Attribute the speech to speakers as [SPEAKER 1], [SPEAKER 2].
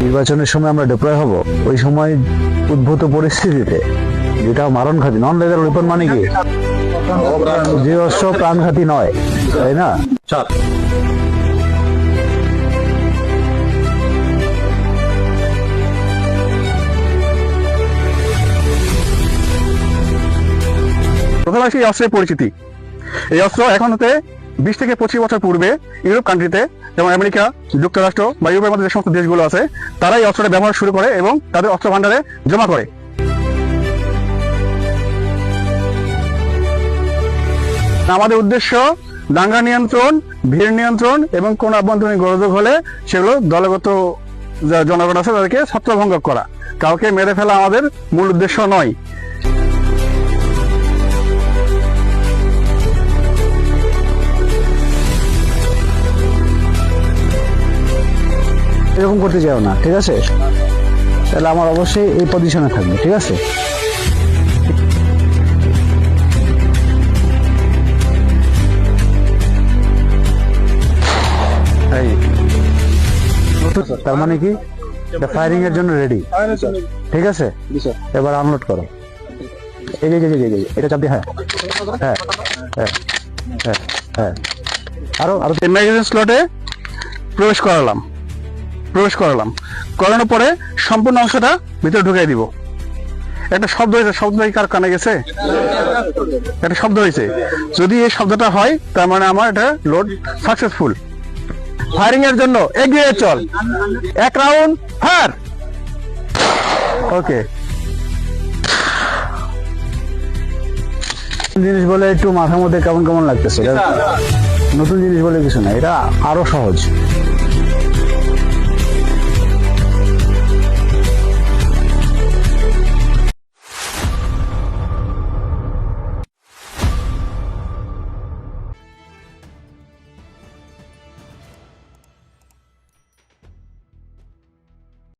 [SPEAKER 1] নির্বাচনের সময় আমরা ডিপ্লয় হব, ওই সময় উদ্ভূত পরিস্থিতিতে যেটা মারণঘাতী, নন লেদার ওয়েপন মানে কি, যে অস্ত্র প্রাণঘাতী নয়, তাই না?
[SPEAKER 2] প্রথম আসি এই অস্ত্রের পরিচিতি। এই অস্ত্র এখন হতে 20 থেকে 25 বছর পূর্বে ইউরোপ কান্ট্রিতে, যেমন আমেরিকা যুক্তরাষ্ট্র বা ইউরোপের মধ্যে যে সমস্ত দেশগুলো আছে, তারা এই অস্ত্রটা ব্যবহার শুরু করে এবং তাদের অস্ত্র ভান্ডারে জমা করে। আমাদের উদ্দেশ্য দাঙ্গা নিয়ন্ত্রণ, ভিড় নিয়ন্ত্রণ এবং কোন আভ্যন্তরীণ গোলযোগ হলে সেগুলো দলগত জনগণ আছে তাদেরকে ছত্রভঙ্গ করা। কাউকে মেরে ফেলা আমাদের মূল উদ্দেশ্য নয়।
[SPEAKER 1] এরকম করতে চাও না, ঠিক আছে? তাহলে আমার অবশ্যই এই পজিশনে থাকবে, ঠিক আছে? তার মানে কি, ফায়ারিং এর জন্য রেডি, ঠিক আছে? এবার আনলোড করো। এই যে এটা চাপ দিয়ে, হ্যাঁ হ্যাঁ হ্যাঁ হ্যাঁ হ্যাঁ, আরো আরো
[SPEAKER 2] ম্যাগাজিন স্লটে প্রবেশ করালাম। করানোর পরে সম্পূর্ণ অংশটা ভিতরে ঢুকিয়ে দিব। একটা শব্দ হয়েছে, শব্দ কার কানে গেছে? একটা শব্দ হয়েছে। যদি এই শব্দটা হয় তার মানে আমার এটা লোড সাকসেসফুল। ফায়ারিং এর জন্য এগিয়ে চল, 1 রাউন্ড ফায়ার। ওকে।
[SPEAKER 1] জিনিস বলে একটু মাথার মধ্যে কেমন কেমন লাগতেছে, নতুন জিনিস বলে কিছু না, এটা আরো সহজ।